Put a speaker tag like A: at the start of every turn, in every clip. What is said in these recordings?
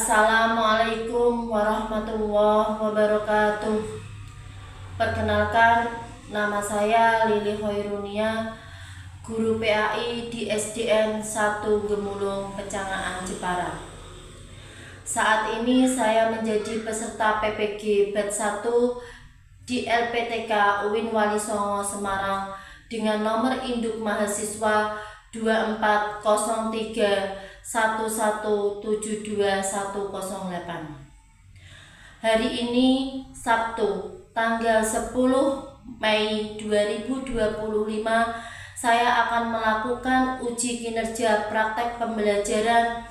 A: Assalamualaikum warahmatullahi wabarakatuh. Perkenalkan, nama saya Lili Hoirunia, guru PAI di SDN 1 Gemulung, Pecangaan, Jepara. Saat ini saya menjadi peserta PPG Batch 1 di LPTK UIN Wali Songo, Semarang dengan nomor induk mahasiswa 240311721108. Hari ini Sabtu tanggal 10 Mei 2025 saya akan melakukan uji kinerja praktek pembelajaran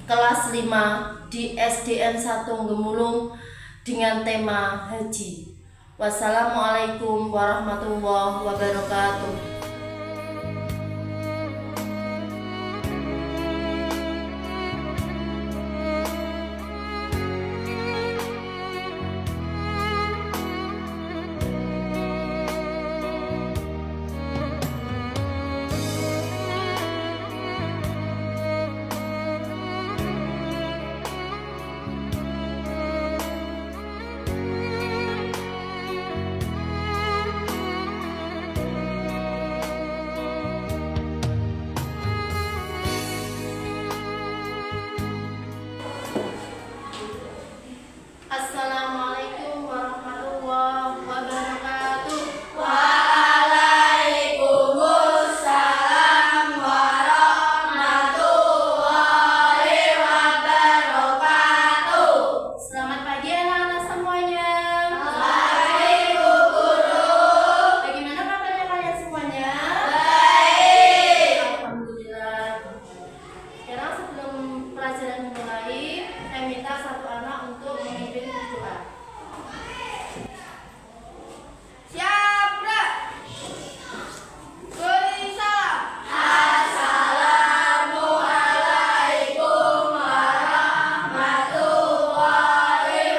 A: kelas 5 di SDN 1 Gemulung dengan tema haji. Wassalamualaikum warahmatullahi wabarakatuh. Assalamualaikum warahmatullahi wabarakatuh.
B: Waalaikumsalam warahmatullahi wabarakatuh.
A: Selamat pagi anak-anak semuanya.
B: Baik, Bu Guru.
A: Bagaimana kabarnya kalian semuanya?
B: Baik.
A: Alhamdulillah. Sekarang sebelum pelajaran dimulai, saya minta satu anak untuk memimpin doa.
B: Siapa? Salam. Assalamualaikum warahmatullahi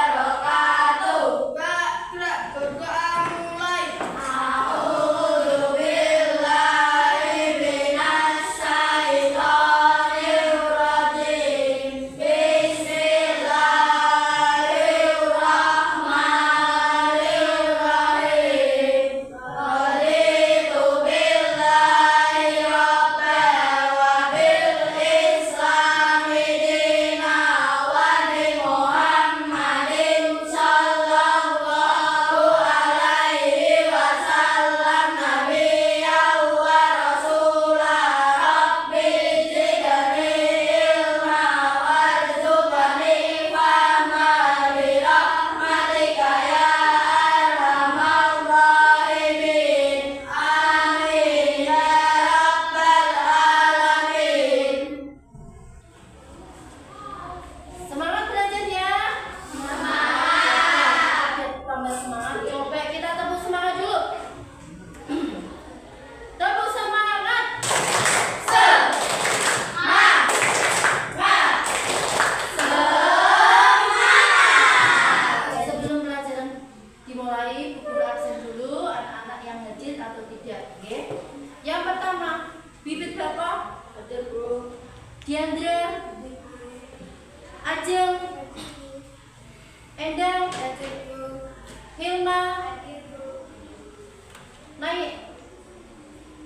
B: wabarakatuh. Berdoa mulai. A'udzu billahi minasy syaithanir rajim. Bismillahirrahmanirrahim. Raditu billahi rabban wa bil islami dinan wa bi Muhammadin sallallahu alaihi wasallam nabiyyan wa rasulah. Rabbi zidni ilma warzuqni fahma bi rahmatika ya arhamar rahimin. Amin ya rabbal alamin.
A: Semangat belajarnya. Semangat. Tambah semangat. Coba kita tepuk semangat dulu. Tepuk semangat. Sebelum pelajaran dimulai, Bu Guru absen dulu anak-anak yang hadir atau tidak. Oke. Yang pertama, bibit Bapak. Hadir, Bu. Diandra. Ajeng. Endang. Hilma. Naik.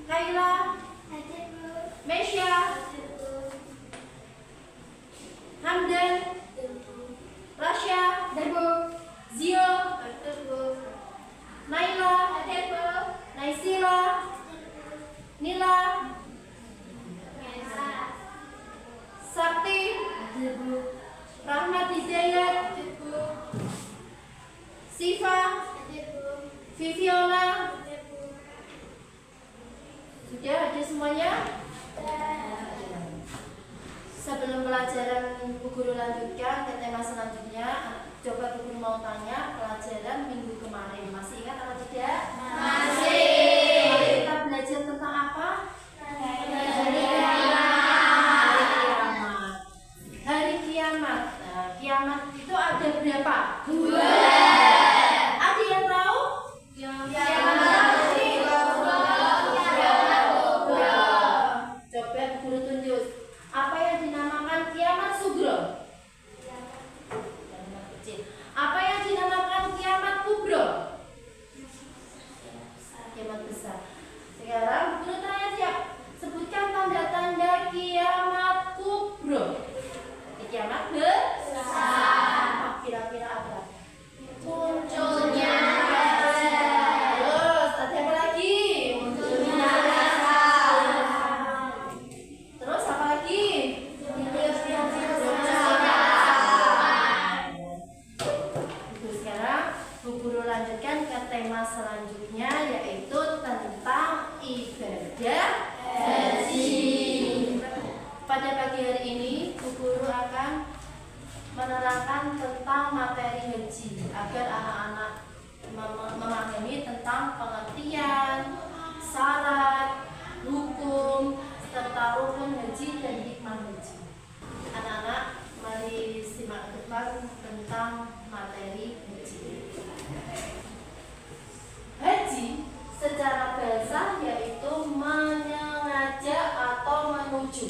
A: Kaila. Mesya. Hamdan. Rasya. Zio. Naila. Naisila. Nila. Sakti. Rahmat Hidayat. Siva. Viviola. Sudah hadir semuanya? Sebelum pelajaran Bu Guru lanjutkan ke tema selanjutnya, coba Bu Guru mau tanya pelajaran minggu kemarin. Masih ingat atau tidak?
B: Masih.
A: Kemarin kita belajar tentang apa? Hari kiamat. Hari kiamat. Nah, kiamat itu ada berapa? 2. Ada yang tahu? Coba Bu Guru tunjuk. Apa yang dinamakan kiamat lanjutkan ke tema selanjutnya, yaitu tentang ibadah haji. Pada pagi hari ini, Bu Guru akan menerangkan tentang materi haji agar anak-anak memahami tentang pengertian, syarat, hukum, serta rukun haji dan hikmah haji. Anak-anak, mari simak ke depan tentang materi haji. Haji secara bahasa yaitu mengajak atau menuju.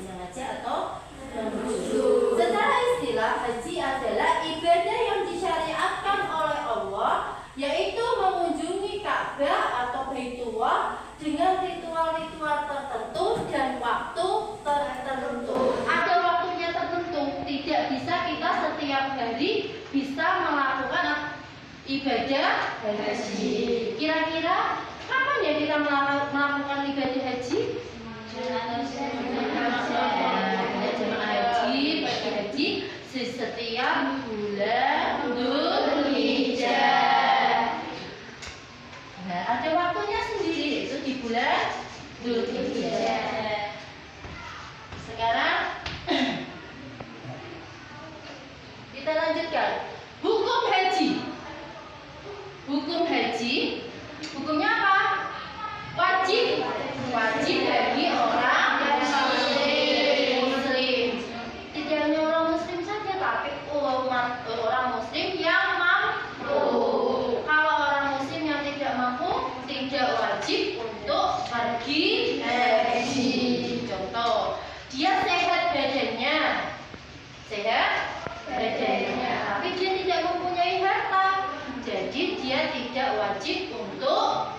A: Mengajak atau menuju. Secara istilah, haji adalah ibadah yang disyariatkan oleh Allah, yaitu mengunjungi Ka'bah atau Baitullah dengan ritual-ritual tertentu dan waktu tertentu. Ada waktunya tertentu, tidak bisa kita setiap hari bisa melakukan ibadah haji. Kira-kira kapan ya kita melakukan ibadah haji? Jemaah haji, bagi haji setiap bulan Dzulhijjah. Nah, ada waktunya sendiri, yaitu di bulan Dzulhijjah. Sekarang kita lanjutkan hukum haji. Hukum haji, hukumnya apa? Wajib bagi orang muslim. Tidak hanya orang muslim saja, tapi orang muslim yang mampu. Kalau orang muslim yang tidak mampu, tidak wajib untuk pergi haji. Contoh, dia sehat badannya, tapi dia tidak mempunyai harta, jadi dia tidak wajib untuk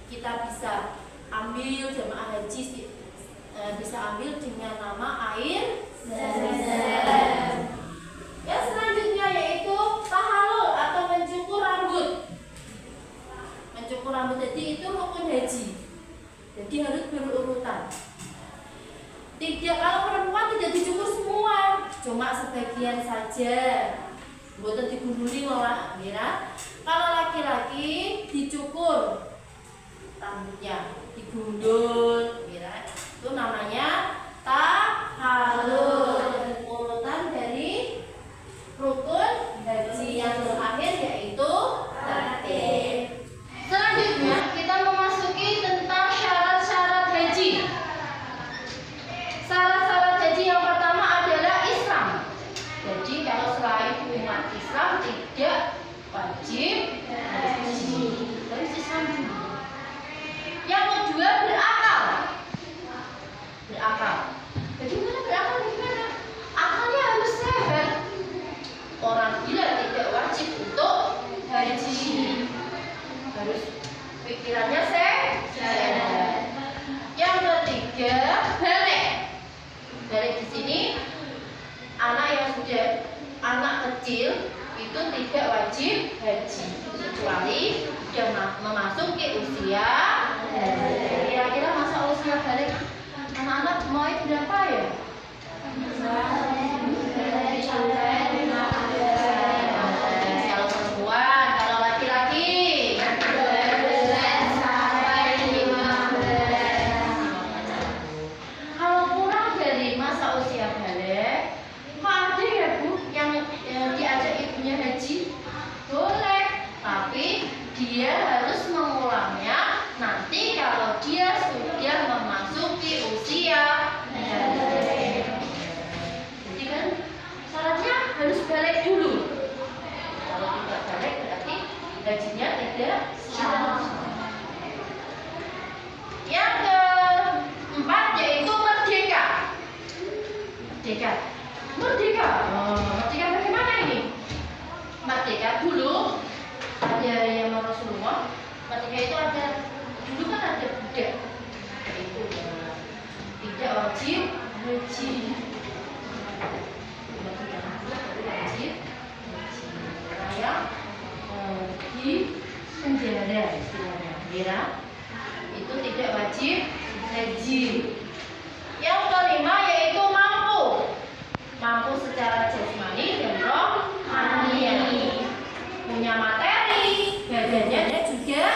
A: kita bisa ambil jemaah haji bisa ambil dengan nama air Zam-Zam. Yang selanjutnya yaitu tahallul atau mencukur rambut. Mencukur rambut jadi itu rukun haji. Jadi harus berurutan. Tidak, kalau perempuan tidak dicukur semua, cuma sebagian saja. Bukan digunduli malah, mira. Kalau laki-laki dicukur rambutnya, digundul, mira. Itu namanya tahallul. Urutan dari rukun haji yang terakhir yaitu tartib. Selanjutnya kita memasuki tentang syarat-syarat haji. Syarat-syarat haji yang pertama adalah Islam. Jadi kalau selain umat Islam tidak wajib haji. Harus Islam dulu. Yang kedua berakal. Berakal. Bagaimana berakal? Bagaimana? Akalnya harus sehat. Orang gila tidak wajib untuk haji. Harus pikirannya sehat. Yang ketiga balik. Balik di sini anak yang sudah anak kecil itu tidak wajib haji kecuali sudah memasuki usia balik. Kira-kira masa usia balik anak-anak mau berapa ya? Kalau perempuan, kalau laki-laki kalau kurang dari masa usia balik, kok ada ya Bu yang diajak ibunya haji? Boleh, tapi dia harus mengulangnya nanti kalau dia sudah memasuki usia balik. Jadi kan syaratnya harus balik dulu. Kalau tidak balik berarti hajinya tidak sah. Yang keempat yaitu merdeka. Merdeka. Merdeka. Merdeka bagaimana ini? Merdeka dulu ada yang Rasulullah. Merdeka itu ada dulu kan ada budak. Itu tidak wajib haji. Wajib yang di penjara istilahnya, Mira. Itu tidak wajib haji. Yang kelima yaitu mampu secara jasmani dan rohani, punya materi, badannya juga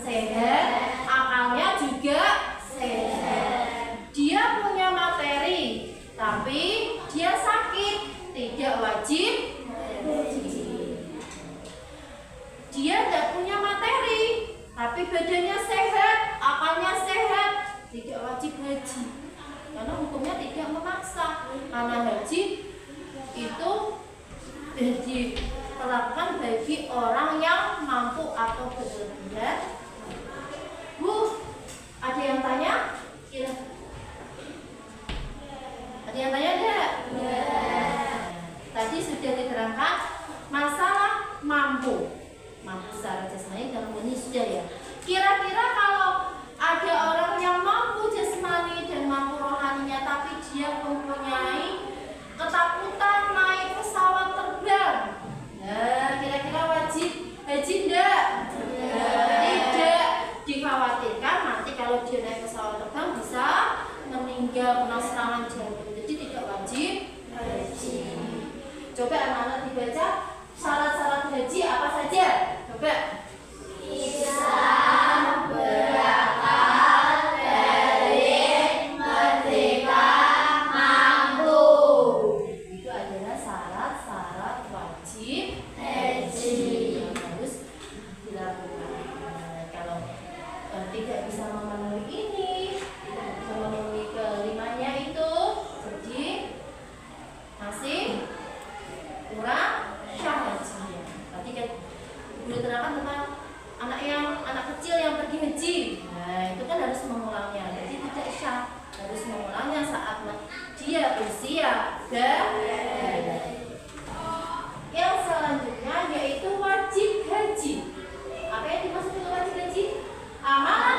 A: sehat, akalnya juga sehat. Dia punya materi, tapi dia sakit, tidak wajib haji. Dia tidak punya materi, tapi badannya sehat, akalnya sehat, tidak wajib haji. Karena hukumnya tidak memaksa. Karena haji itu diterapkan bagi orang yang mampu atau berlebihan. Bu, ada yang tanya? Ada yang tanya enggak? Tadi sudah diterangkan masalah mampu secara jasmani dan rohani sudah ya. Kira-kira kalau ada orang yang mampu jasmani dan mampu rohaninya, tapi dia mempunyai ketakutan naik pesawat terbang, nah kira-kira wajib haji enggak? Tidak. Dikhawatirkan nanti kalau dia naik pesawat terbang bisa meninggal kena serangan jantung, jadi tidak wajib haji. Coba anak-anak dibaca syarat-syarat haji apa saja? Coba.
B: Islam, berakal, balik, merdeka, mampu.
A: Itu adalah syarat-syarat wajib
B: haji
A: yang harus dilakukan. Kalau tidak bisa memenuhi ini, tidak bisa memenuhi kelimanya itu, jadi masih kurang syah hajinya. Tadi kan udah terangkan tentang anak kecil yang pergi haji. Nah, itu kan harus mengulangnya. Jadi tidak syah, harus mengulangnya saat dia usia balik. Yang selanjutnya yaitu wajib haji. Apa yang dimaksud dengan wajib haji? Amalan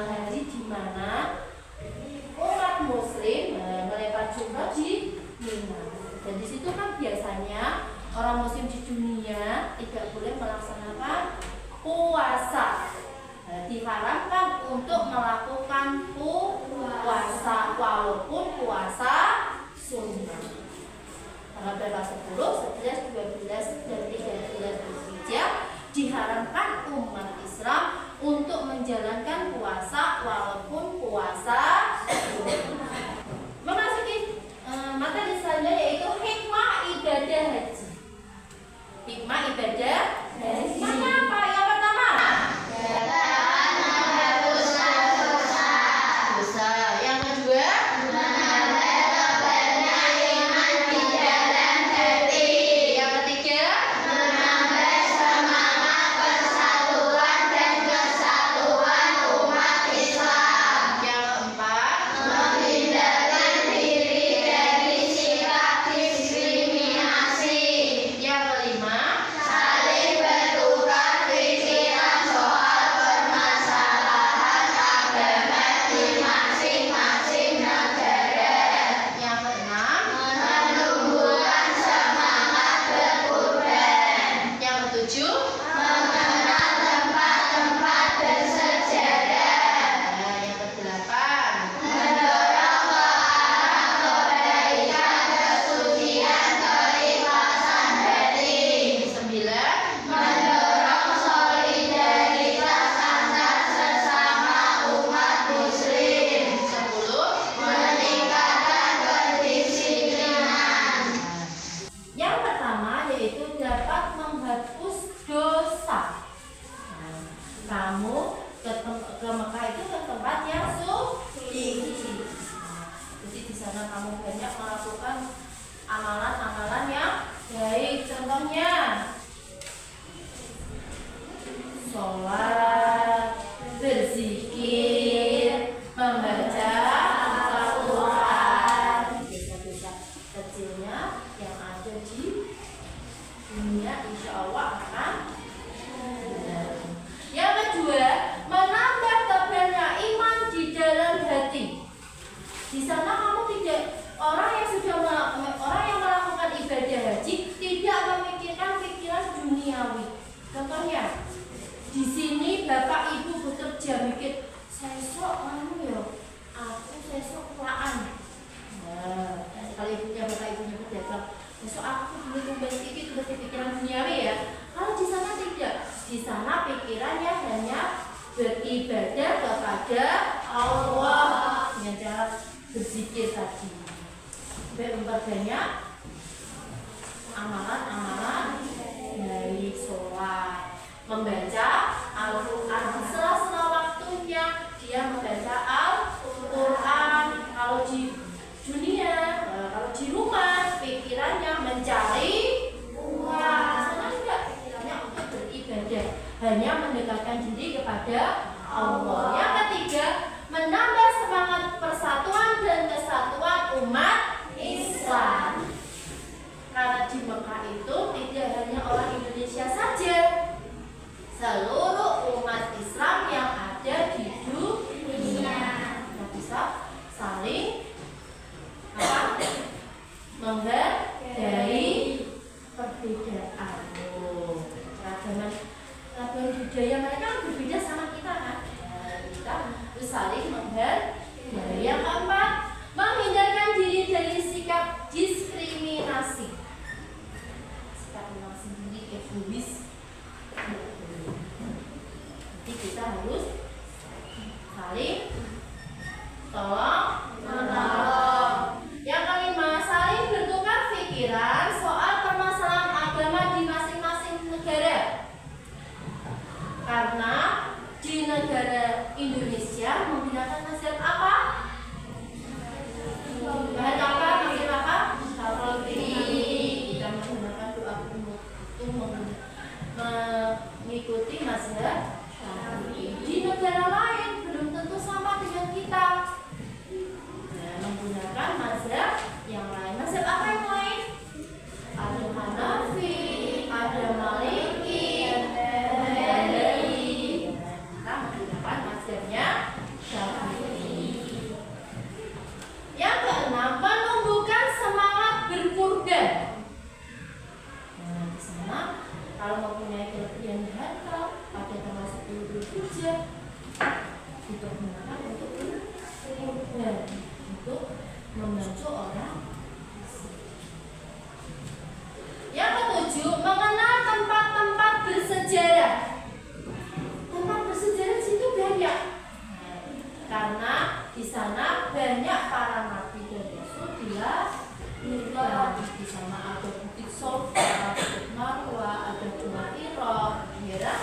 A: hari di mana umat muslim melempar jumroh di Mina. Dan di situ kan biasanya orang muslim di dunia tidak boleh melaksanakan puasa. Diharamkan untuk melakukan puasa walaupun puasa sunnah. Tanggal berapa? 10, 11, 12, dan 13 Zulhijjah diharamkan umat Islam untuk menjalankan puasa walaupun puasa sunnah. Memasuki materi selanjutnya yaitu hikmah ibadah haji. Hikmah ibadah haji. Mana apa? Yang pertama, dosa. Yang kedua, yang ketiga, yang keempat, yang kelima, yang keenam, yang ketujuh, yang kedelapan, sembilan, 10. Yang pertama yaitu dapat menghapus dosa. Kamu ke Mekah itu ke tempat yang suci. Jadi di sana kamu banyak melakukan amalan-amalan yang baik. Contohnya sholat, berzikir, membaca Al-Quran. Dosa-dosa kecilnya yang ada di dunia insya Allah akan hilang. Yang kedua, menambah tebalnya iman di dalam hati. Di sana kamu tidak, orang yang melakukan ibadah haji tidak memikirkan pikiran duniawi. Contohnya, di sini bapak ibu bekerja mikir sesok aku sesok kelaan. Nah, kalau ibunya bapak ibunya berdagang, besok aku beli tumbas itu berarti pikiran duniawi ya. Kalau di sana tidak, di sana pikirannya hanya beribadah kepada Allah dengan cara berzikir tadi. Berbanyak amalan-amalan dari sholat, membaca Al-Quran di sela-sela waktunya dia membaca Al-Quran. Kalau di dunia, kalau di rumah pikirannya mencari uang. Sana tidak, pikirannya untuk beribadah, hanya mendekatkan diri kepada Allah. Yang ketiga, menambah semangat persatuan dan kesatuan umat Islam. Karena di Mekah itu tidak hanya orang Indonesia saja, seluruh umat Islam yang ada di dunia yang bisa saling menghargai perbedaan. Ragam budaya mereka berbeda sama kita kan. Kita harus saling menghargai. Yang keempat, menghindarkan diri dari sikap diskriminasi. Sikap memang sendiri egois. Jadi kita harus saling tolong menolong. Yang kelima, saling bertukar pikiran soal permasalahan agama di masing-masing negara. Karena di negara Indonesia menggunakan mazhab apa? Bahan apa? Mazhab apa? Syafi'i. Kita menggunakan doa kunut itu mengikuti mazhab Syafi'i. Di negara lain belum tentu sama dengan kita. membantu orang. Yang ketujuh, mengenal tempat-tempat bersejarah. Tempat bersejarah situ banyak, karena di sana banyak para nabi dan rasul dilahirkan. Di sana ada Bukit Sofa, Bukit Marwa, ada Gua Hira, ya.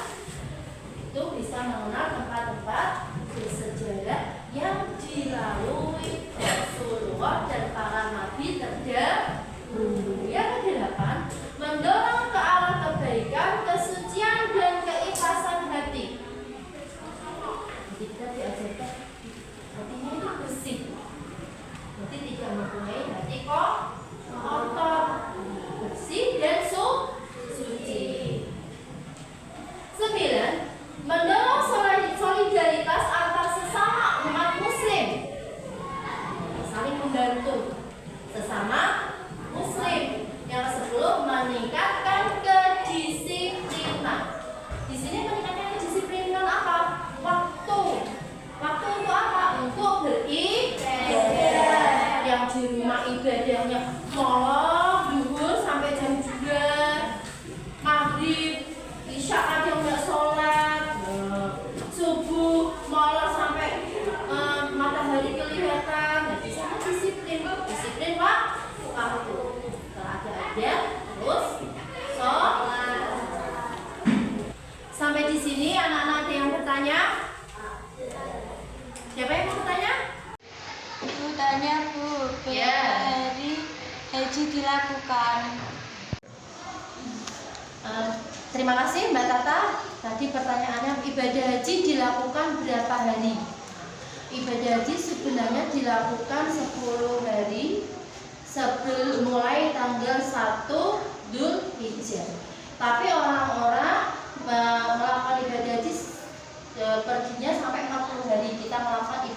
A: Itu bisa mengenal tempat-tempat bersejarah yang dilalui Rasulullah dan para nabi terdahulu. Yang kedelapan, mendorong ke arah kebaikan, kesucian, dan keikhlasan hati. Jadi kita diajarkan hatinya itu bersih, berarti tidak mempunyai hati kotor, bersih dan suci. 9. Mendorong solidaritas antar sesama umat muslim, saling membantu sesama muslim. Yang ke-10, meningkatkan kedisiplinan. Di sini meningkatkan kedisiplinan apa? Waktu. Waktu untuk apa? Untuk beribadah. Yang di rumah ibadahnya malam duhur sampai jam 2, maghrib, isya kadang nggak sholat, subuh malam sampai matahari kelihatan. Nah, di sana disiplin waktu. Ada terus sholat. Sampai di sini anak-anak ada yang bertanya? Siapa yang mau bertanya?
B: Bu, tanya Bu, berapa hari haji dilakukan?
A: Terima kasih Mbak Tata. Tadi pertanyaannya, ibadah haji dilakukan berapa hari? Ibadah haji sebenarnya dilakukan 10 hari sebelum mulai tanggal 1 Dzulhijjah. Tapi orang-orang melakukan ibadah haji perginya sampai 40 hari. Kita melakukan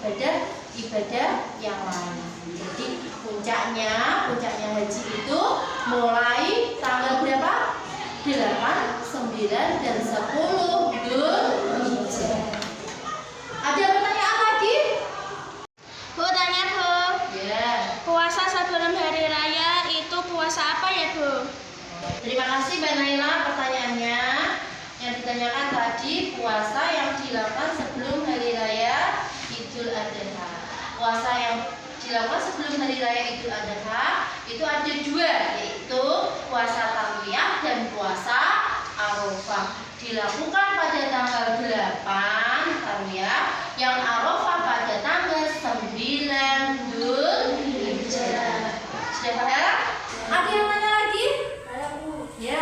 A: ibadah yang lain. Jadi puncaknya haji itu mulai tanggal berapa? 8, 9, dan 10 Dzulhijjah. Ada pertanyaan lagi?
B: Bu, tanya Bu.
A: Ya.
B: Puasa sebelum hari raya itu puasa apa ya Bu?
A: Terima kasih Mbak Naila pertanyaannya. Yang ditanyakan tadi puasa yang dilakukan sebelum hari raya Idul Adha. Puasa yang dilakukan sebelum hari raya Idul Adha itu ada 2, yaitu puasa Tarwiyah dan puasa Arafah. Dilakukan pada tanggal 8 Tarwiyah, yang Arafah pada tanggal 9 Dzulhijjah. Sudah paham? Ada yang tanya lagi? Ya.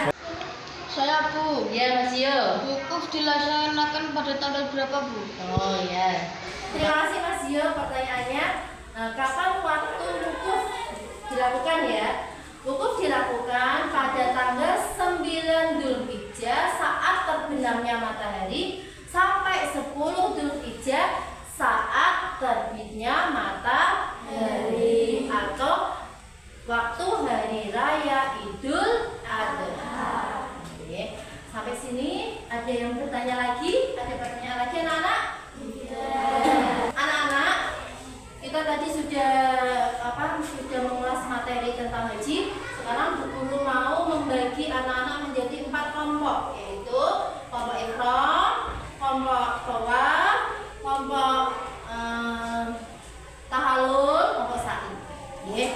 B: Saya Bu.
A: Ya Mas Yo.
B: Wukuf dilaksanakan pada tanggal berapa Bu?
A: Oh ya. Terima kasih Mas Yo pertanyaannya. Kapan waktu wukuf dilakukan ya? Wukuf dilakukan pada tanggal 9 Dzulhijjah saat terbenamnya matahari sampai 10 Dzulhijjah saat terbitnya matahari, atau waktu hari raya Idul Adha. Oke. Sampai sini ada yang bertanya lagi? Ada pertanyaan lagi anak-anak? Anak-anak, kita tadi sudah mengulas materi tentang haji. Sekarang Bu Guru mau membagi anak-anak menjadi 4 kelompok, yaitu kelompok ihram, kelompok tawaf, kelompok tahallul, kelompok sa'i.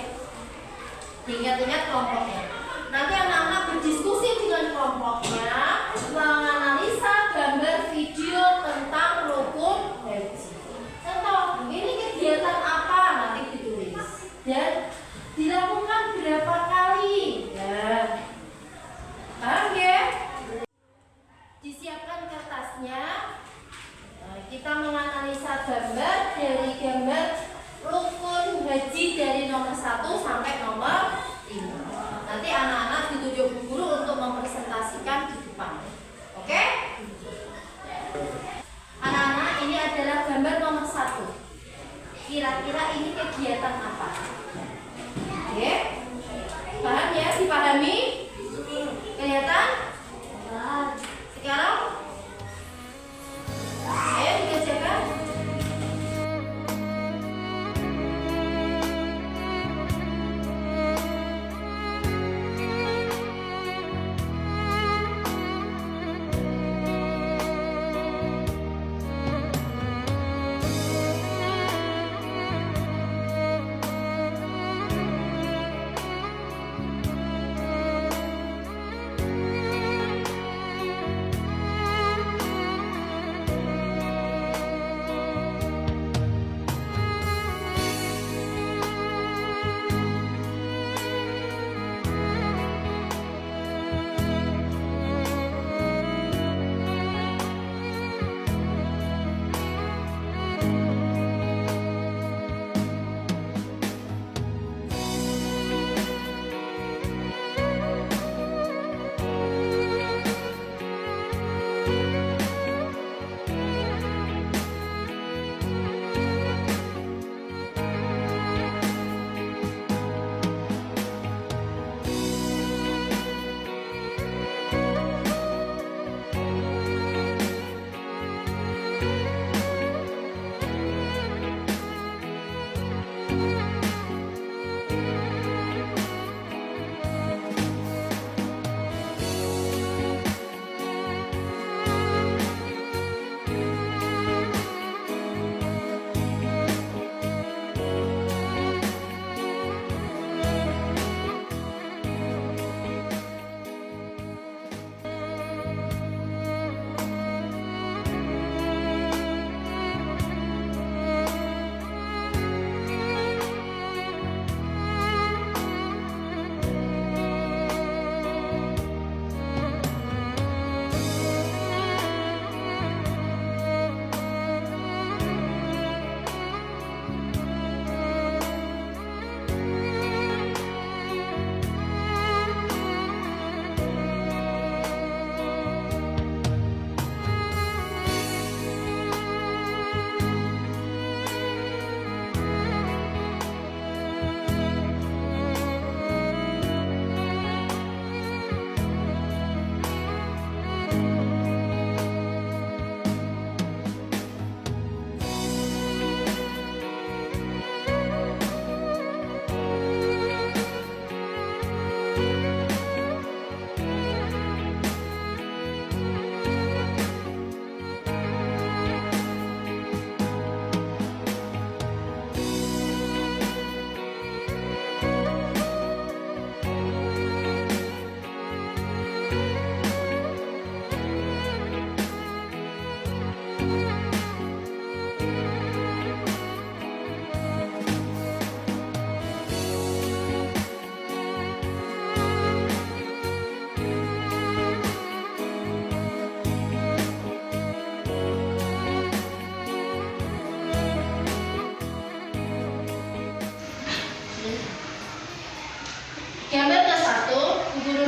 A: Ingat-ingat kelompoknya. Nanti anak-anak berdiskusi dengan kelompoknya, menganalisa gambar video tentang rukun haji. Contoh, ini kegiatan apa? Nanti ditulis. Dan dilakukan berapa kali? Ya. Paham ya? Disiapkan kertasnya. Kita menganalisa gambar dari gambar rukun haji dari nomor 1 sampai nomor 5. Nanti anak-anak ditunjuk Bu Guru untuk mempresentasikan di depan. Oke? Anak-anak, ini adalah gambar nomor 1. Kira-kira ini kegiatan apa? Oke? Paham ya? Dipahami? Kelihatan? Sekarang ayo dikerjakan.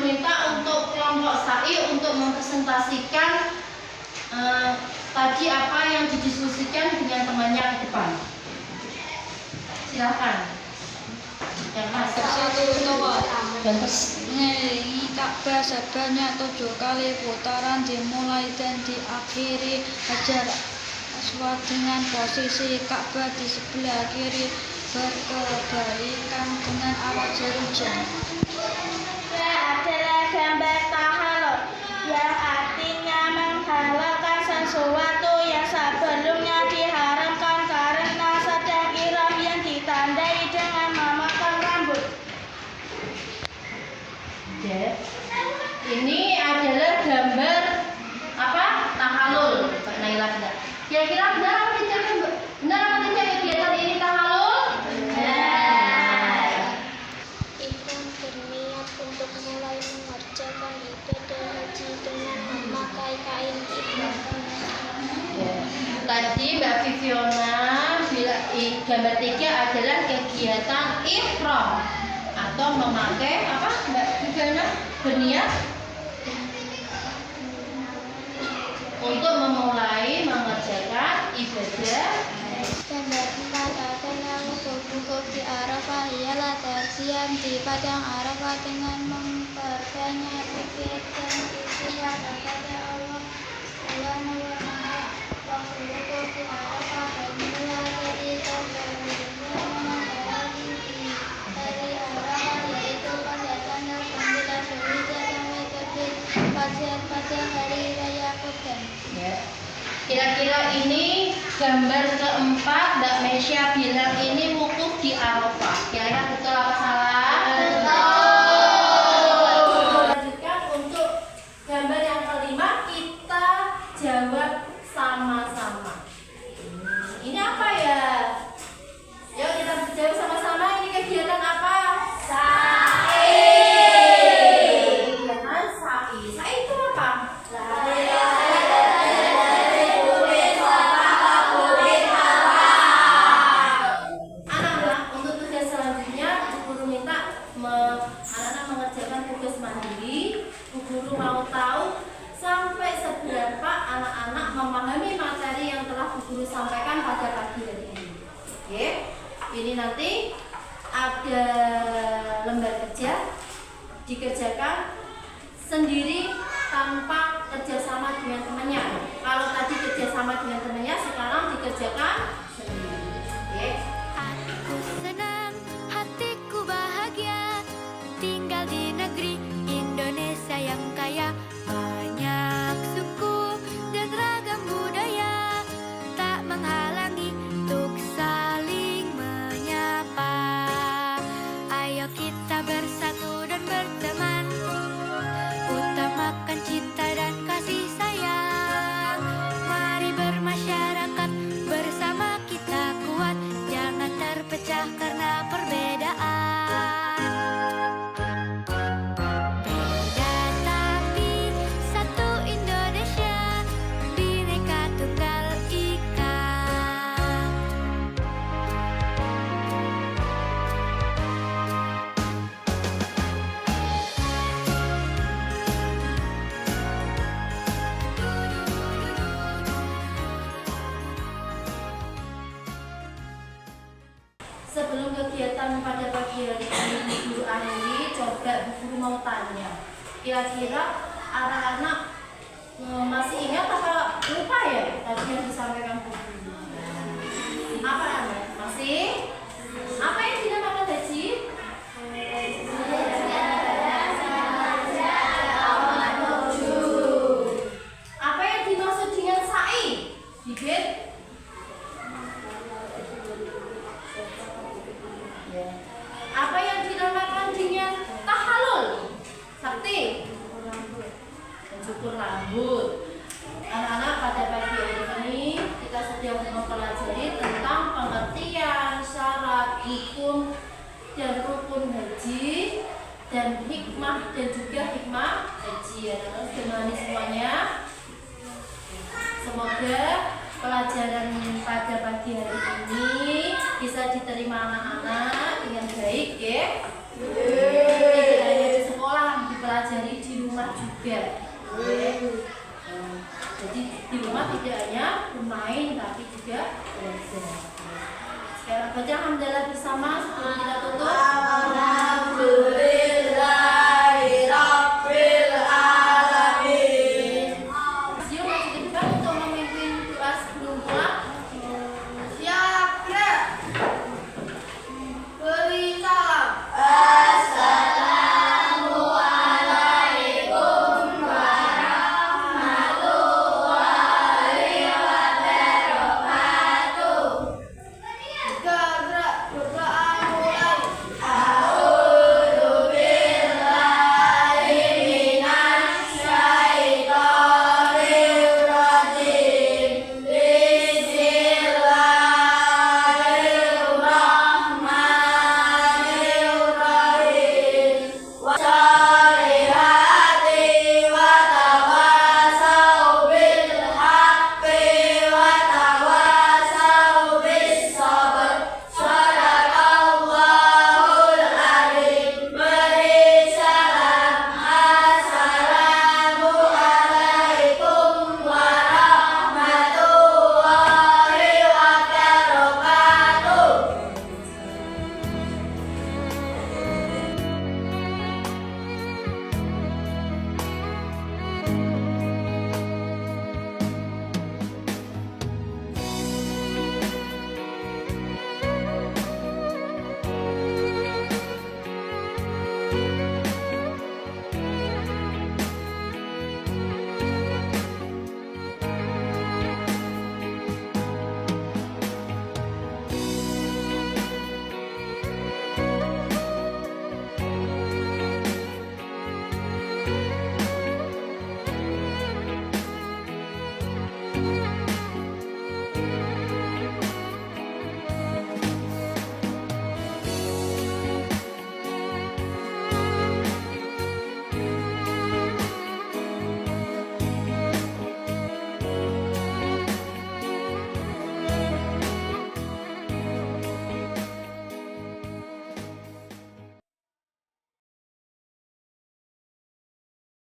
A: minta untuk kelompok SAI untuk mempresentasikan tadi apa yang didiskusikan dengan temannya ke depan. Silakan. Yang masuk.
B: Satu utawa
A: Bentuk.
B: mengelilingi Ka'bah sebanyak 7 kali putaran dimulai dan diakhiri Hajar Aswad dengan posisi Ka'bah di sebelah kiri berkebalikan dengan arah Jerusalem.
C: Adalah gambar tahalul yang artinya menghalalkan sesuatu yang sebelumnya diharamkan karena sedang ihram yang ditandai dengan memotong rambut.
A: Ya. Ini adalah gambar apa? Tahalul. Mbak Naila benar. Kira-kira benar apa tidak? Benar apa tidak kegiatan ini tahalul? Benar.
C: Ihram berniat untuk mulai mengerjakan ibadah haji dengan memakai kain ihram.
A: Ya. Tadi Mbak Viviana bilang gambar 3 adalah kegiatan ihram atau memakai apa Mbak Viviana? Berniat untuk memulai mengerjakan ibadah.
C: Gambar 4 adalah wukuf di Arafah ialah tersiam di padang Arafah dengan memperbanyak zikir dan istighfar kepada Allah Subhanahu wa Ta'ala. Waktu wukuf di Arafah bermula ketika berhentinya matahari dari Arafah, yaitu pada tanggal 9 Zulhijjah sampai terbit fajar pada hari raya Kurban.
A: Ya. Kira-kira ini gambar keempat Mbak Mesya bilang ini wukuf di Arafah. Kira-kira betul apa salah? Betul. Lanjutkan untuk gambar yang kelima, kita jawab sama-sama. Ini apa ya? Yuk kita jawab sama-sama. Ini kegiatan apa? SAI. Kegiatan SAI. SAI itu apa? Anak-anak, untuk tugas selanjutnya Bu Guru minta anak-anak mengerjakan tugas mandiri. Bu Guru mau tahu sampai seberapa anak-anak memahami materi yang telah Bu Guru sampaikan pada pagi hari ini. Oke, ini nanti ada lembar kerja dikerjakan sendiri tanpa kerjasama dengan temannya. Kalau tadi kerjasama dengan temannya, sekarang dikerjakan sendiri. Oke.
C: Hatiku senang, hatiku bahagia, tinggal di negeri Indonesia yang kaya, banyak suku dan ragam budaya, tak menghalangi untuk saling menyapa. Ayo kita bersatu dan berteman, utamakan cinta dan kasih sayang. Mari bermasyarakat bersama, kita kuat, jangan terpecah karena perbedaan. Beda tapi satu Indonesia, Bhinneka Tunggal Ika.
A: Sebelum kegiatan pada pagi hari ini Bu Guru akhiri, coba Bu Guru mau tanya, kira-kira anak-anak masih ingat apa lupa ya tadi yang disampaikan Bu Guru? Apa anak? Masih? Apa yang dinamakan haji? Apa yang dimaksud dengan sa'i? Bibit? Apa yang dinamakan dengan tahalul? Sakti? Mencukur rambut. Anak-anak, pada pagi hari ini kita sedang mempelajari tentang pengertian, syarat, hukum, dan rukun haji, dan hikmah dan juga hikmah haji. Anak-anak sudah memahami semuanya. Semoga pelajaran pada pagi hari ini bisa diterima anak-anak dengan baik, ya. Tidak hanya di sekolah, di pelajaran pelajari di rumah juga. Jadi di rumah tidak hanya bermain tapi juga belajar. Sekarang baca hamdalah bersama sebelum kita tutup.